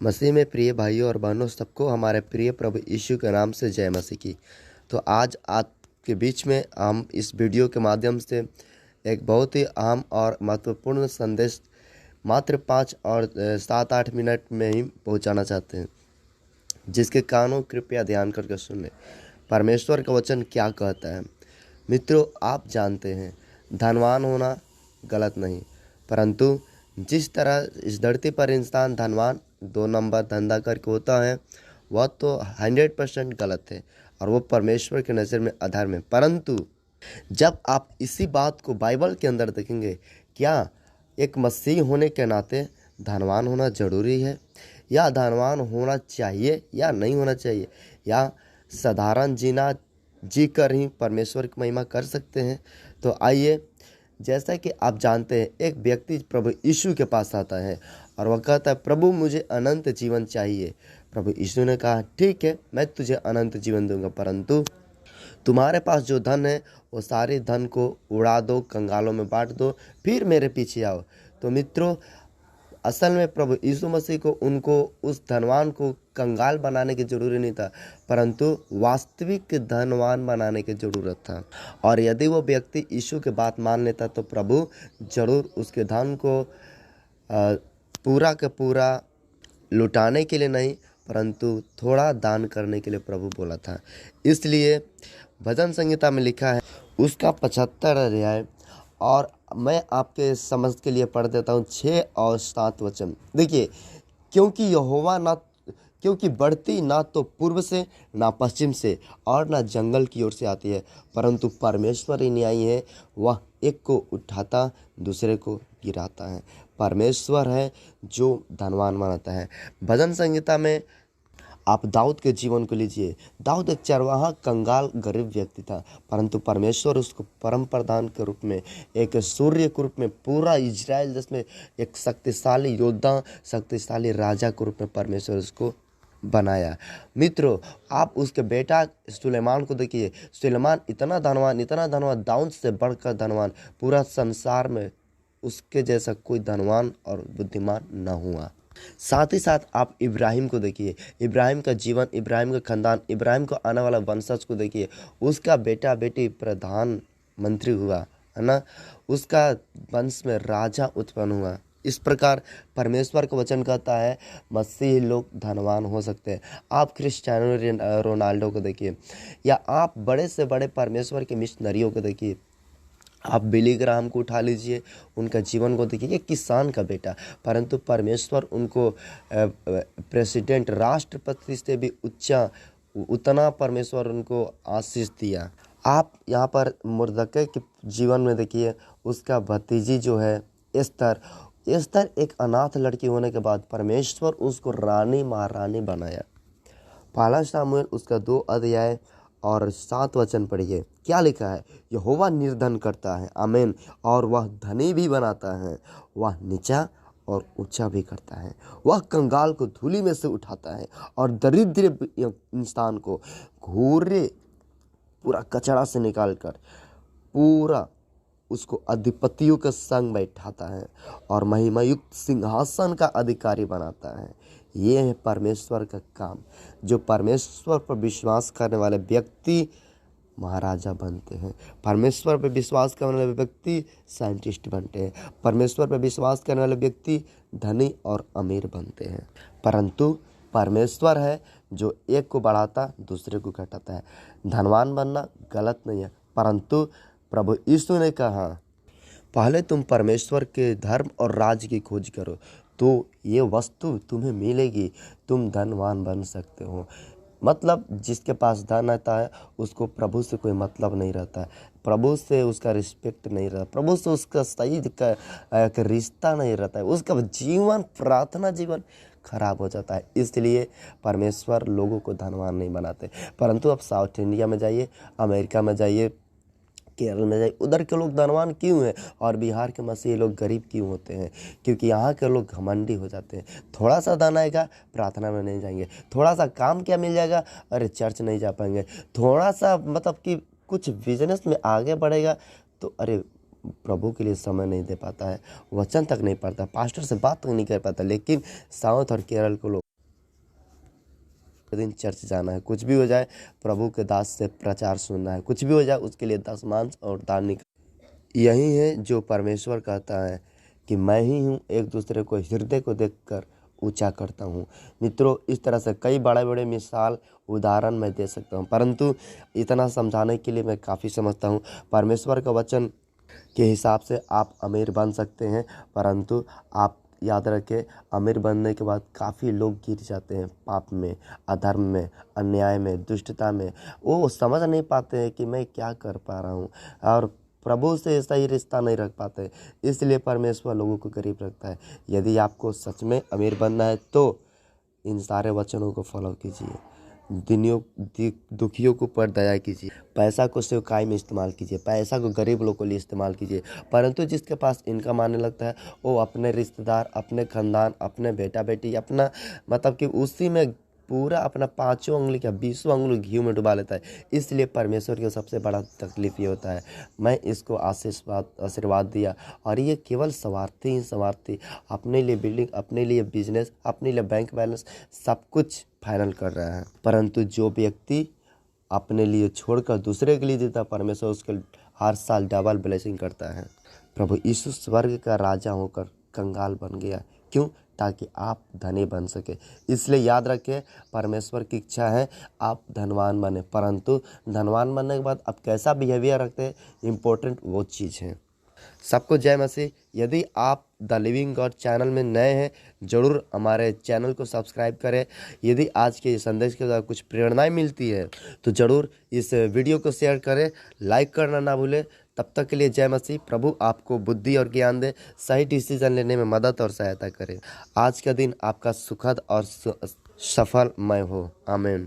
मसीह में प्रिय भाइयों और बहनों, सबको हमारे प्रिय प्रभु यीशु के नाम से जय मसीह की। तो आज आपके बीच में हम इस वीडियो के माध्यम से एक बहुत ही अहम और महत्वपूर्ण संदेश मात्र 5 और 7-8 मिनट में ही पहुंचाना चाहते हैं, जिसके कानों कृपया ध्यान करके सुन लें। परमेश्वर का वचन क्या कहता है। मित्रों, आप जानते हैं धनवान होना गलत नहीं, परंतु जिस तरह इस धरती पर इंसान धनवान 2 नंबर धंधा करके होता है, वह तो 100% गलत है और वो परमेश्वर की नज़र में अधर्म है। परंतु जब आप इसी बात को बाइबल के अंदर देखेंगे, क्या एक मसीह होने के नाते धनवान होना जरूरी है, या धनवान होना चाहिए या नहीं होना चाहिए, या साधारण जीना जी कर ही परमेश्वर की महिमा कर सकते हैं। तो आइए, जैसा कि आप जानते हैं, एक व्यक्ति प्रभु यीशु के पास आता है और वह कहता है, प्रभु मुझे अनंत जीवन चाहिए। प्रभु यीशु ने कहा, ठीक है, मैं तुझे अनंत जीवन दूंगा, परंतु तुम्हारे पास जो धन है वो सारे धन को उड़ा दो, कंगालों में बांट दो, फिर मेरे पीछे आओ। तो मित्रों, असल में प्रभु यीशु मसीह को उनको उस धनवान को कंगाल बनाने की जरूरत नहीं था, परंतु वास्तविक धनवान बनाने की जरूरत था। और यदि वो व्यक्ति यीशु की बात मान लेता तो प्रभु जरूर उसके धन को पूरा का पूरा लुटाने के लिए नहीं, परंतु थोड़ा दान करने के लिए प्रभु बोला था। इसलिए भजन संहिता में लिखा है उसका 75 अध्याय, और मैं आपके समझ के लिए पढ़ देता हूँ 6 और 7 वचन। देखिए, क्योंकि बढ़ती ना तो पूर्व से, ना पश्चिम से, और ना जंगल की ओर से आती है, परंतु परमेश्वर ही न्यायी है। वह एक को उठाता, दूसरे को गिराता है। परमेश्वर है जो धनवान बनाता है। भजन संहिता में आप दाऊद के जीवन को लीजिए। दाऊद एक चरवाहा, कंगाल, गरीब व्यक्ति था, परंतु परमेश्वर उसको परम प्रधान के रूप में, एक सूर्य के रूप में, पूरा इजराइल देश में एक शक्तिशाली योद्धा, शक्तिशाली राजा के रूप में परमेश्वर उसको बनाया। मित्रों, आप उसके बेटा सुलेमान को देखिए। सुलेमान इतना धनवान, दाऊद से बढ़कर धनवान, पूरा संसार में उसके जैसा कोई धनवान और बुद्धिमान न हुआ। साथ ही साथ आप इब्राहिम को देखिए। इब्राहिम का जीवन, इब्राहिम का खानदान, इब्राहिम को आने वाला वंशज को देखिए। उसका बेटा बेटी प्रधानमंत्री हुआ, है ना, उसका वंश में राजा उत्पन्न हुआ। इस प्रकार परमेश्वर का वचन कहता है मसीही लोग धनवान हो सकते हैं। आप क्रिस्टियानो रोनाल्डो को देखिए, या आप बड़े से बड़े परमेश्वर के मिशनरियों को देखिए। आप बिली ग्राहम को उठा लीजिए, उनका जीवन को देखिए। किसान का बेटा, परंतु परमेश्वर उनको प्रेसिडेंट, राष्ट्रपति से भी ऊंचा, उतना परमेश्वर उनको आशीष दिया। आप यहाँ पर मुर्दके के जीवन में देखिए, उसका भतीजी जो है एस्तर एक अनाथ लड़की होने के बाद परमेश्वर उसको रानी, महारानी बनाया। पहला शामुएल उसका 2 अध्याय और 7 वचन पढ़िए। क्या लिखा है? यहोवा निर्धन करता है, आमीन, और वह धनी भी बनाता है। वह नीचा और ऊंचा भी करता है। वह कंगाल को धूलि में से उठाता है और दरिद्र इंसान को घूरे पूरा कचरा से निकालकर पूरा उसको अधिपतियों के संग बैठाता है और महिमायुक्त सिंहासन का अधिकारी बनाता है। ये है परमेश्वर का काम। जो परमेश्वर पर विश्वास करने वाले व्यक्ति महाराजा बनते हैं। परमेश्वर पर विश्वास करने वाले व्यक्ति साइंटिस्ट बनते हैं। परमेश्वर पर विश्वास करने वाले व्यक्ति धनी और अमीर बनते हैं। परंतु परमेश्वर है जो एक को बढ़ाता, दूसरे को घटाता है। धनवान बनना गलत नहीं है, परंतु प्रभु यीशु ने कहा, पहले तुम परमेश्वर के धर्म और राज्य की खोज करो, तो ये वस्तु तुम्हें मिलेगी, तुम धनवान बन सकते हो। मतलब जिसके पास धन रहता है उसको प्रभु से कोई मतलब नहीं रहता है, प्रभु से उसका रिस्पेक्ट नहीं रहता, प्रभु से उसका सही का रिश्ता नहीं रहता है, उसका जीवन, प्रार्थना जीवन खराब हो जाता है। इसलिए परमेश्वर लोगों को धनवान नहीं बनाते। परंतु अब साउथ इंडिया में जाइए, अमेरिका में जाइए, केरल में जाइए, उधर के लोग धनवान क्यों हैं और बिहार के मसीही लोग गरीब क्यों होते हैं? क्योंकि यहाँ के लोग घमंडी हो जाते हैं। थोड़ा सा धन आएगा, प्रार्थना में नहीं जाएंगे। थोड़ा सा काम क्या मिल जाएगा, अरे चर्च नहीं जा पाएंगे। थोड़ा सा मतलब कि कुछ बिजनेस में आगे बढ़ेगा तो अरे प्रभु के लिए समय नहीं दे पाता है, वचन तक नहीं पढ़ता, पास्टर से बात तक नहीं कर पाता। लेकिन साउथ और केरल के लोग दिन चर्च जाना है, कुछ भी हो जाए प्रभु के दास से प्रचार सुनना है, कुछ भी हो जाए उसके लिए दशमांश और दान निकाल। यही है जो परमेश्वर कहता है कि मैं ही हूँ, एक दूसरे को हृदय को देखकर ऊंचा करता हूँ। मित्रों, इस तरह से कई बड़े बड़े मिसाल उदाहरण मैं दे सकता हूँ, परंतु इतना समझाने के लिए मैं काफ़ी समझता हूँ। परमेश्वर का वचन के हिसाब से आप अमीर बन सकते हैं, परंतु आप याद रखें, अमीर बनने के बाद काफ़ी लोग गिर जाते हैं पाप में, अधर्म में, अन्याय में, दुष्टता में। वो समझ नहीं पाते हैं कि मैं क्या कर पा रहा हूँ, और प्रभु से सही रिश्ता नहीं रख पाते। इसलिए परमेश्वर लोगों को करीब रखता है। यदि आपको सच में अमीर बनना है तो इन सारे वचनों को फॉलो कीजिए। दुखियों के ऊपर दया कीजिए, पैसा को सेवकाई में इस्तेमाल कीजिए, पैसा को गरीब लोगों के लिए इस्तेमाल कीजिए। परंतु जिसके पास इनकम आने लगता है वो अपने रिश्तेदार, अपने खानदान, अपने बेटा बेटी, अपना मतलब कि उसी में पूरा अपना 5 उंगली का 20 उंगली घी में डुबा लेता है। इसलिए परमेश्वर की सबसे बड़ा तकलीफ ये होता है। मैं इसको आशीर्वाद दिया, और ये केवल स्वार्थी अपने लिए बिल्डिंग, अपने लिए बिजनेस, अपने लिए बैंक बैलेंस सब कुछ फाइनल कर रहा है। परंतु जो व्यक्ति अपने लिए छोड़कर दूसरे के लिए देता, परमेश्वर उसके हर साल डबल ब्लेसिंग करता है। प्रभु यीशु स्वर्ग का राजा होकर कंगाल बन गया, क्यों? ताकि आप धनी बन सके। इसलिए याद रखें, परमेश्वर की इच्छा है आप धनवान बने, परंतु धनवान बनने के बाद आप कैसा बिहेवियर रखते हैं, इम्पोर्टेंट वो चीज़ है। सबको जय मसीह। यदि आप द लिविंग गॉड चैनल में नए हैं, ज़रूर हमारे चैनल को सब्सक्राइब करें। यदि आज के संदेश के द्वारा कुछ प्रेरणाएं मिलती है तो ज़रूर इस वीडियो को शेयर करें, लाइक करना ना भूलें। तब तक के लिए जय मसीह। प्रभु आपको बुद्धि और ज्ञान दे, सही डिसीजन लेने में मदद और सहायता करें। आज का दिन आपका सुखद और सफलमय हो। आमीन।